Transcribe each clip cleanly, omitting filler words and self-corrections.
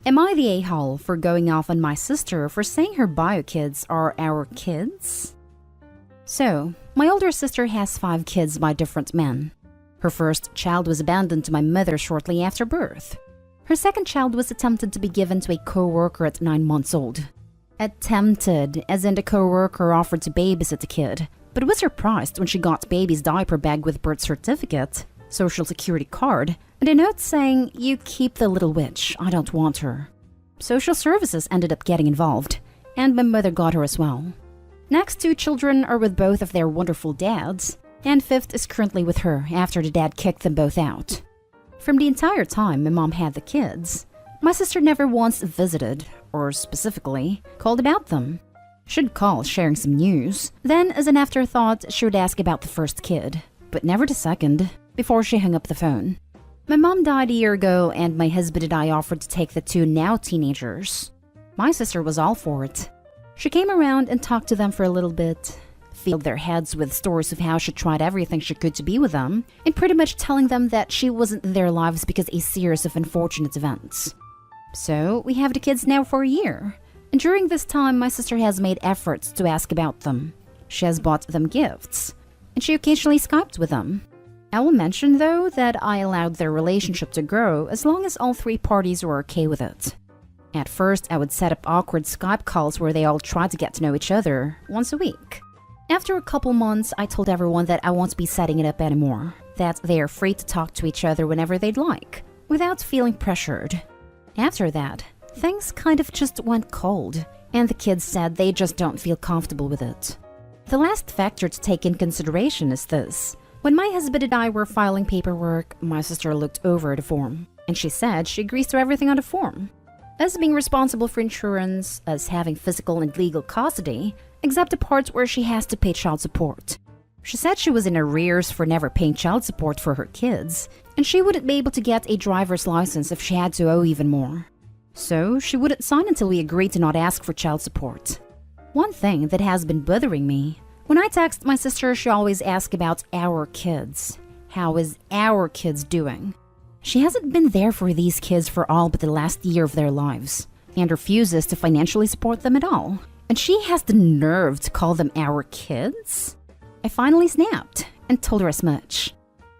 Am I the a-hole for going off on my sister for saying her bio kids are our kids? So, my older sister has 5 kids by different men. Her first child was abandoned to my mother shortly after birth. Her second child was attempted to be given to a co-worker at 9 months old. Attempted, as in the co-worker offered to babysit the kid, but was surprised when she got baby's diaper bag with birth certificate, social security card, and a note saying, "You keep the little witch, I don't want her." Social services ended up getting involved, and my mother got her as well. Next 2 children are with both of their wonderful dads, and 5th is currently with her after the dad kicked them both out. From the entire time my mom had the kids, my sister never once visited, or specifically, called about them. She'd call sharing some news, then as an afterthought she would ask about the first kid, but never the second, before she hung up the phone. My mom died a year ago and my husband and I offered to take the 2 now teenagers. My sister was all for it. She came around and talked to them for a little bit, filled their heads with stories of how she tried everything she could to be with them, and pretty much telling them that she wasn't in their lives because a series of unfortunate events. So we have the kids now for a year, and during this time my sister has made efforts to ask about them. She has bought them gifts, and she occasionally Skyped with them. I will mention though that I allowed their relationship to grow as long as all 3 parties were okay with it. At first I would set up awkward Skype calls where they all tried to get to know each other once a week. After a couple months I told everyone that I won't be setting it up anymore, that they are free to talk to each other whenever they'd like, without feeling pressured. After that, things kind of just went cold, and the kids said they just don't feel comfortable with it. The last factor to take in consideration is this. When my husband and I were filing paperwork, my sister looked over the form, and she said she agrees to everything on the form. Us being responsible for insurance, us having physical and legal custody, except the parts where she has to pay child support. She said she was in arrears for never paying child support for her kids, and she wouldn't be able to get a driver's license if she had to owe even more. So she wouldn't sign until we agreed to not ask for child support. One thing that has been bothering me, when I text my sister, she always asks about our kids. How is our kids doing? She hasn't been there for these kids for all but the last year of their lives, and refuses to financially support them at all. And she has the nerve to call them our kids? I finally snapped and told her as much.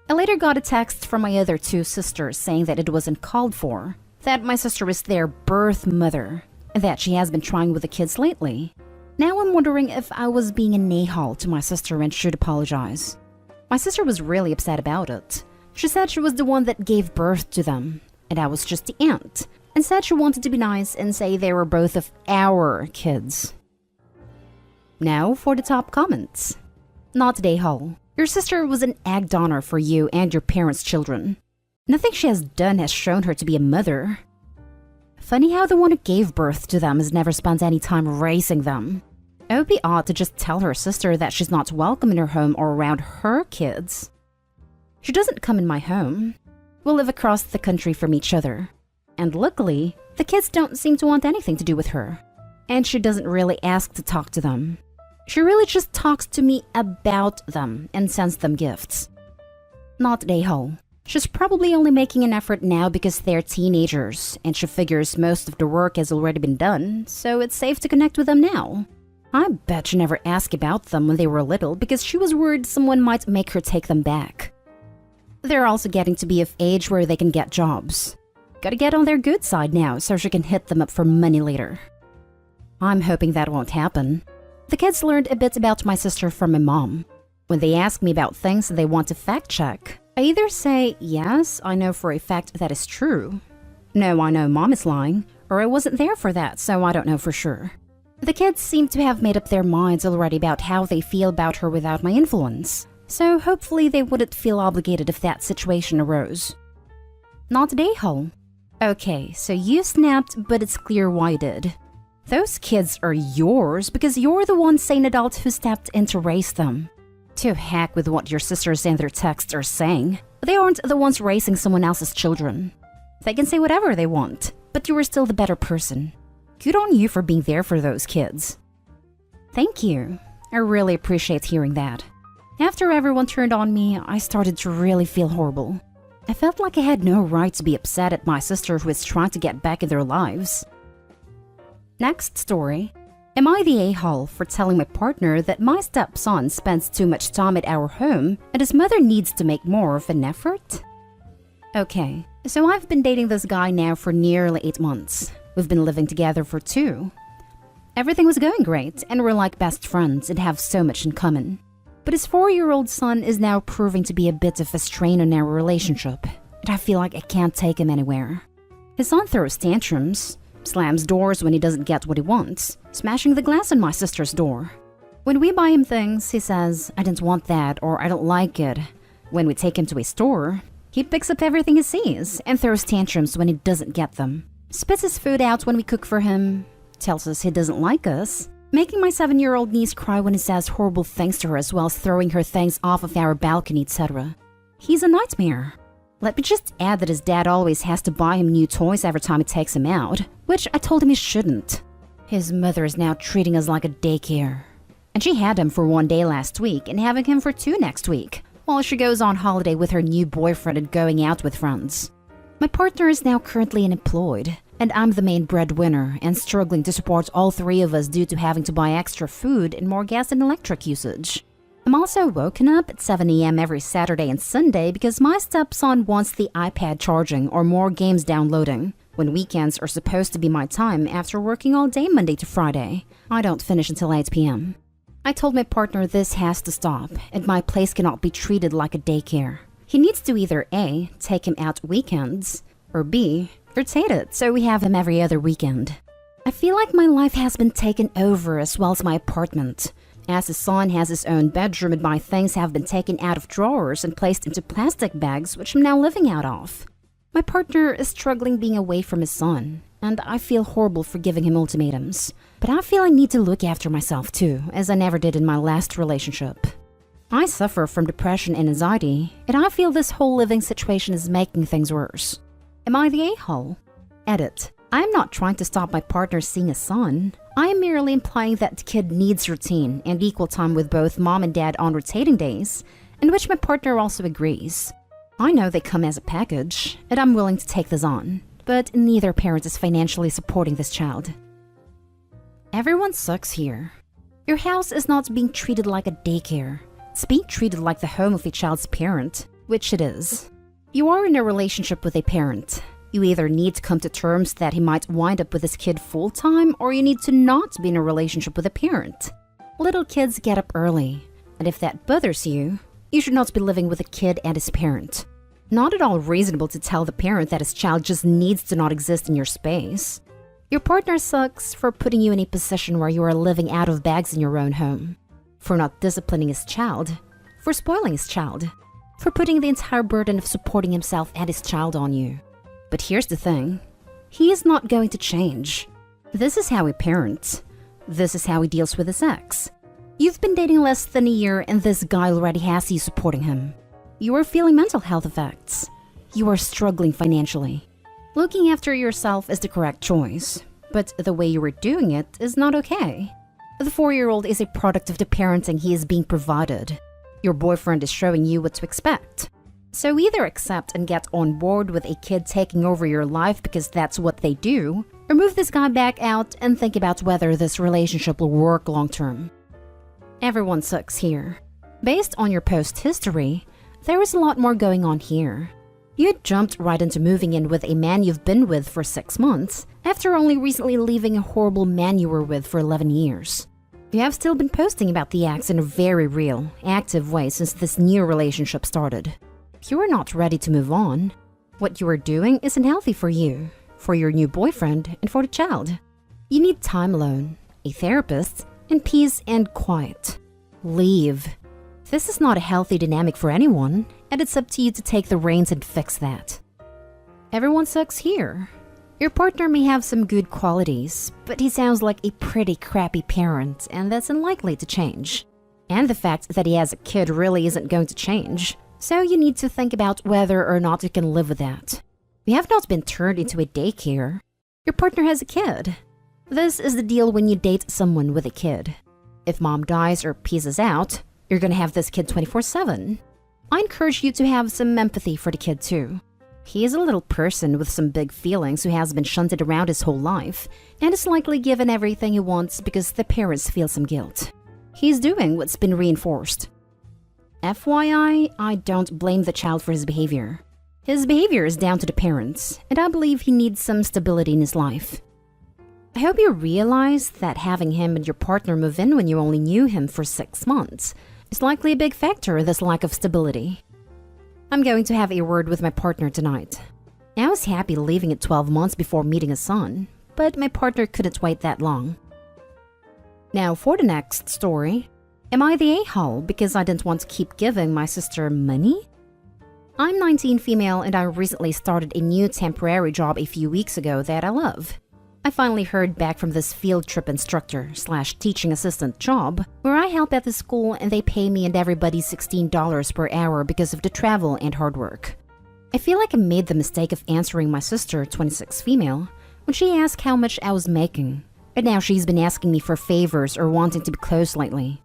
I later got a text from my other 2 sisters saying that it wasn't called for, that my sister was their birth mother, and that she has been trying with the kids lately. Now I'm wondering if I was being an a-hole to my sister and should apologize. My sister was really upset about it. She said she was the one that gave birth to them, and I was just the aunt, and said she wanted to be nice and say they were both of our kids. Now for the top comments. Not a hole. Your sister was an egg donor for you and your parents' children. Nothing she has done has shown her to be a mother. Funny how the one who gave birth to them has never spent any time raising them. It would be odd to just tell her sister that she's not welcome in her home or around her kids. She doesn't come in my home. We live across the country from each other. And luckily, the kids don't seem to want anything to do with her. And she doesn't really ask to talk to them. She really just talks to me about them and sends them gifts. Not a hole. She's probably only making an effort now because they're teenagers, and she figures most of the work has already been done, so it's safe to connect with them now. I bet she never asked about them when they were little because she was worried someone might make her take them back. They're also getting to be of age where they can get jobs. Gotta get on their good side now so she can hit them up for money later. I'm hoping that won't happen. The kids learned a bit about my sister from my mom. When they ask me about things they want to fact check, I either say, yes, I know for a fact that is true. No, I know mom is lying, or I wasn't there for that, so I don't know for sure. The kids seem to have made up their minds already about how they feel about her without my influence, so hopefully they wouldn't feel obligated if that situation arose. Not a day-hole. Okay, so you snapped, but it's clear why you did. Those kids are yours because you're the one sane adult who stepped in to raise them. To heck with what your sisters and their texts are saying. They aren't the ones raising someone else's children. They can say whatever they want, but you are still the better person. Good on you for being there for those kids. Thank you. I really appreciate hearing that. After everyone turned on me, I started to really feel horrible. I felt like I had no right to be upset at my sister who is trying to get back in their lives. Next story. Am I the a-hole for telling my partner that my stepson spends too much time at our home and his mother needs to make more of an effort? Okay, so I've been dating this guy now for nearly 8 months. We've been living together for 2. Everything was going great and we're like best friends and have so much in common. But his 4-year-old son is now proving to be a bit of a strain on our relationship, and I feel like I can't take him anywhere. His son throws tantrums, slams doors when he doesn't get what he wants, smashing the glass on my sister's door. When we buy him things, he says, "I didn't want that," or "I don't like it." When we take him to a store, he picks up everything he sees and throws tantrums when he doesn't get them, spits his food out when we cook for him, tells us he doesn't like us, making my 7-year-old niece cry when he says horrible things to her as well as throwing her things off of our balcony, etc. He's a nightmare. Let me just add that his dad always has to buy him new toys every time he takes him out, which I told him he shouldn't. His mother is now treating us like a daycare. And she had him for 1 day last week and having him for 2 next week, while she goes on holiday with her new boyfriend and going out with friends. My partner is now currently unemployed, and I'm the main breadwinner and struggling to support all 3 of us due to having to buy extra food and more gas and electric usage. I'm also woken up at 7 a.m. every Saturday and Sunday because my stepson wants the iPad charging or more games downloading, when weekends are supposed to be my time after working all day Monday to Friday. I don't finish until 8 p.m. I told my partner this has to stop, and my place cannot be treated like a daycare. He needs to either A, take him out weekends, or B, rotate it so we have him every other weekend. I feel like my life has been taken over as well as my apartment, as his son has his own bedroom and my things have been taken out of drawers and placed into plastic bags which I'm now living out of. My partner is struggling being away from his son, and I feel horrible for giving him ultimatums. But I feel I need to look after myself too, as I never did in my last relationship. I suffer from depression and anxiety, and I feel this whole living situation is making things worse. Am I the a-hole? Edit. I am not trying to stop my partner seeing a son. I am merely implying that the kid needs routine and equal time with both mom and dad on rotating days, in which my partner also agrees. I know they come as a package, and I'm willing to take this on, but neither parent is financially supporting this child. Everyone sucks here. Your house is not being treated like a daycare. It's being treated like the home of a child's parent, which it is. You are in a relationship with a parent. You either need to come to terms that he might wind up with his kid full-time, or you need to not be in a relationship with a parent. Little kids get up early, and if that bothers you, you should not be living with a kid and his parent. Not at all reasonable to tell the parent that his child just needs to not exist in your space. Your partner sucks for putting you in a position where you are living out of bags in your own home, for not disciplining his child, for spoiling his child, for putting the entire burden of supporting himself and his child on you. But here's the thing, he is not going to change. This is how he parents. This is how he deals with his ex. You've been dating less than a year and this guy already has you supporting him. You are feeling mental health effects. You are struggling financially. Looking after yourself is the correct choice, but the way you are doing it is not okay. The 4-year-old is a product of the parenting he is being provided. Your boyfriend is showing you what to expect. So either accept and get on board with a kid taking over your life because that's what they do, or move this guy back out and think about whether this relationship will work long term. Everyone sucks here. Based on your post history, there is a lot more going on here. You jumped right into moving in with a man you've been with for 6 months, after only recently leaving a horrible man you were with for 11 years. You have still been posting about the ex in a very real, active way since this new relationship started. You are not ready to move on. What you are doing isn't healthy for you, for your new boyfriend, and for the child. You need time alone, a therapist, and peace and quiet. Leave. This is not a healthy dynamic for anyone, and it's up to you to take the reins and fix that. Everyone sucks here. Your partner may have some good qualities, but he sounds like a pretty crappy parent, and that's unlikely to change. And the fact that he has a kid really isn't going to change, so you need to think about whether or not you can live with that. You have not been turned into a daycare. Your partner has a kid. This is the deal when you date someone with a kid. If mom dies or pieces out, you're gonna have this kid 24/7. I encourage you to have some empathy for the kid too. He is a little person with some big feelings who has been shunted around his whole life and is likely given everything he wants because the parents feel some guilt. He's doing what's been reinforced. FYI, I don't blame the child for his behavior. His behavior is down to the parents, and I believe he needs some stability in his life. I hope you realize that having him and your partner move in when you only knew him for 6 months is likely a big factor in this lack of stability. I'm going to have a word with my partner tonight. I was happy leaving it 12 months before meeting a son, but my partner couldn't wait that long. Now for the next story. Am I the a-hole because I didn't want to keep giving my sister money? I'm 19 female and I recently started a new temporary job a few weeks ago that I love. I finally heard back from this field trip instructor / teaching assistant job where I help at the school and they pay me and everybody $16 per hour because of the travel and hard work. I feel like I made the mistake of answering my sister, 26 female, when she asked how much I was making. And now she's been asking me for favors or wanting to be close lately.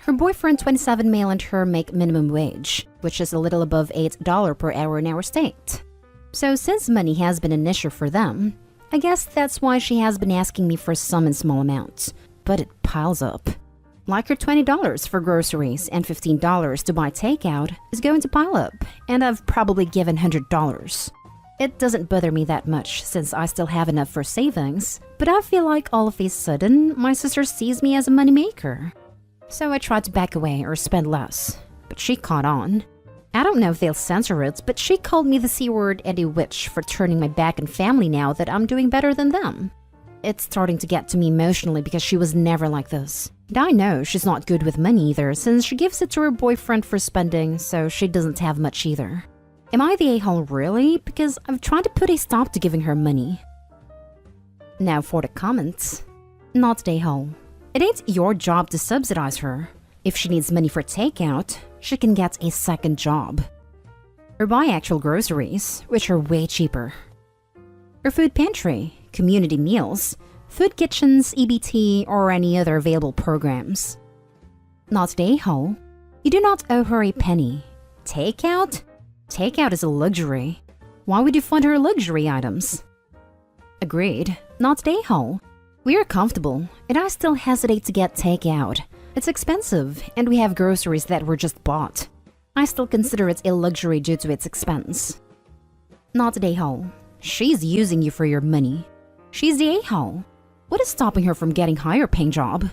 Her boyfriend, 27 male, and her make minimum wage, which is a little above $8 per hour in our state. So since money has been an issue for them, I guess that's why she has been asking me for some in small amounts, but it piles up. Like her $20 for groceries and $15 to buy takeout is going to pile up, and I've probably given $100. It doesn't bother me that much since I still have enough for savings, but I feel like all of a sudden my sister sees me as a moneymaker. So I tried to back away or spend less, but she caught on. I don't know if they'll censor it, but she called me the C-word and a witch for turning my back on family now that I'm doing better than them. It's starting to get to me emotionally because she was never like this. And I know she's not good with money either since she gives it to her boyfriend for spending, so she doesn't have much either. Am I the a-hole really? Because I've tried to put a stop to giving her money. Now for the comments. Not the a-hole. It ain't your job to subsidize her. If she needs money for takeout, she can get a second job. Or buy actual groceries, which are way cheaper. Or food pantry, community meals, food kitchens, EBT, or any other available programs. Not the a-hole. You do not owe her a penny. Takeout? Takeout is a luxury. Why would you fund her luxury items? Agreed. Not the a-hole. We are comfortable, and I still hesitate to get takeout. It's expensive, and we have groceries that were just bought. I still consider it a luxury due to its expense. Not the a-hole. She's using you for your money. She's the a-hole. What is stopping her from getting a higher paying job?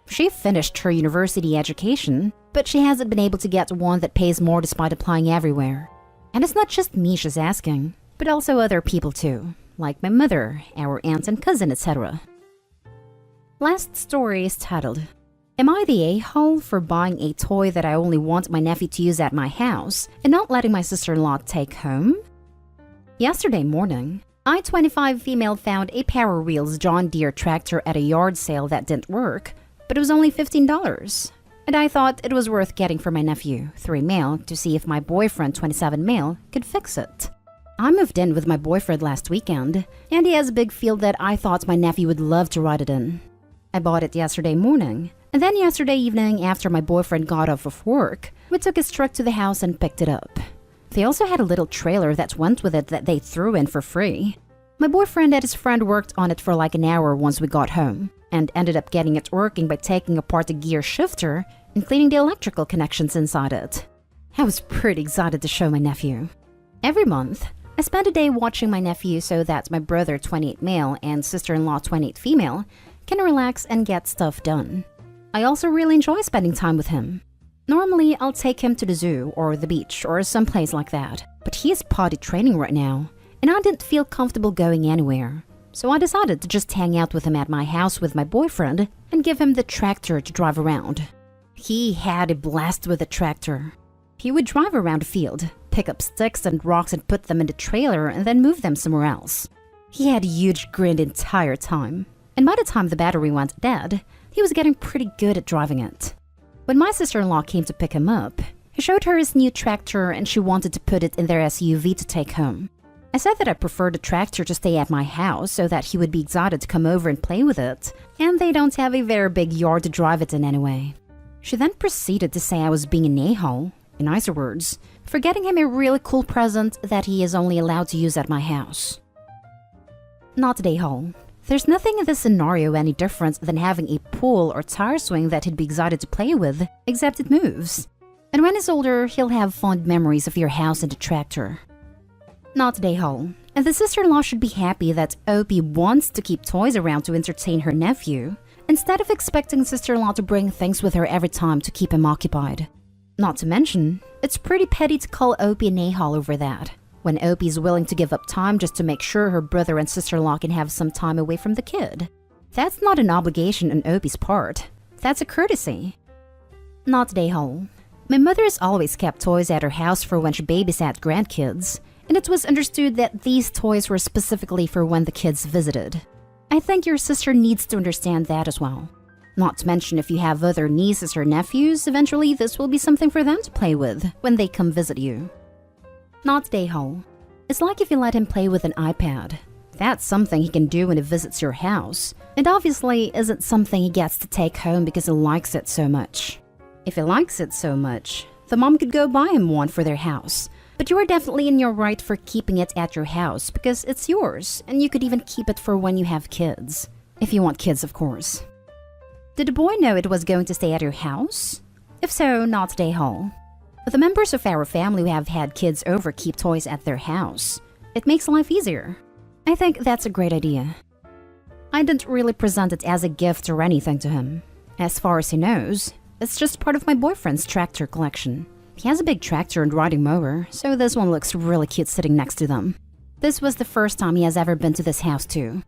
She finished her university education, but she hasn't been able to get one that pays more despite applying everywhere. And it's not just me she's asking, but also other people too, like my mother, our aunt and cousin, etc. Last story is titled, Am I the a-hole for buying a toy that I only want my nephew to use at my house and not letting my sister-in-law take home? Yesterday morning, I, 25 female, found a Power Wheels John Deere tractor at a yard sale that didn't work, but it was only $15. And I thought it was worth getting for my nephew, 3 male, to see if my boyfriend, 27 male, could fix it. I moved in with my boyfriend last weekend, and he has a big field that I thought my nephew would love to ride it in. I bought it yesterday morning, and then yesterday evening after my boyfriend got off of work, we took his truck to the house and picked it up. They also had a little trailer that went with it that they threw in for free. My boyfriend and his friend worked on it for like an hour once we got home, and ended up getting it working by taking apart the gear shifter and cleaning the electrical connections inside it. I was pretty excited to show my nephew. Every month, I spend a day watching my nephew so that my brother, 28 male, and sister-in-law, 28 female, can relax and get stuff done. I also really enjoy spending time with him. Normally, I'll take him to the zoo or the beach or someplace like that, but he is potty training right now, and I didn't feel comfortable going anywhere. So I decided to just hang out with him at my house with my boyfriend and give him the tractor to drive around. He had a blast with the tractor. He would drive around the field, pick up sticks and rocks and put them in the trailer and then move them somewhere else. He had a huge grin the entire time, and by the time the battery went dead, he was getting pretty good at driving it. When my sister-in-law came to pick him up, he showed her his new tractor and she wanted to put it in their SUV to take home. I said that I preferred the tractor to stay at my house so that he would be excited to come over and play with it, and they don't have a very big yard to drive it in anyway. She then proceeded to say I was being an a-hole, In nicer words, for getting him a really cool present that he is only allowed to use at my house. Not day haul. There's nothing in this scenario any different than having a pool or tire swing that he'd be excited to play with, except it moves. And when he's older, he'll have fond memories of your house and the tractor. Not day haul. And the sister-in-law should be happy that Opie wants to keep toys around to entertain her nephew, instead of expecting sister-in-law to bring things with her every time to keep him occupied. Not to mention, it's pretty petty to call Opie an a-hole over that, when Opie's willing to give up time just to make sure her brother and sister-in-law can have some time away from the kid. That's not an obligation on Opie's part. That's a courtesy. Not day haul. My mother has always kept toys at her house for when she babysat grandkids, and it was understood that these toys were specifically for when the kids visited. I think your sister needs to understand that as well. Not to mention, if you have other nieces or nephews, eventually this will be something for them to play with when they come visit you. Not day haul. It's like if you let him play with an iPad. That's something he can do when he visits your house, and obviously isn't something he gets to take home because he likes it so much. If he likes it so much, the mom could go buy him one for their house, but you are definitely in your right for keeping it at your house because it's yours, and you could even keep it for when you have kids. If you want kids, of course. Did the boy know it was going to stay at your house? If so, not day haul. The members of our family who have had kids over keep toys at their house. It makes life easier. I think that's a great idea. I didn't really present it as a gift or anything to him. As far as he knows, it's just part of my boyfriend's tractor collection. He has a big tractor and riding mower, so this one looks really cute sitting next to them. This was the first time he has ever been to this house too.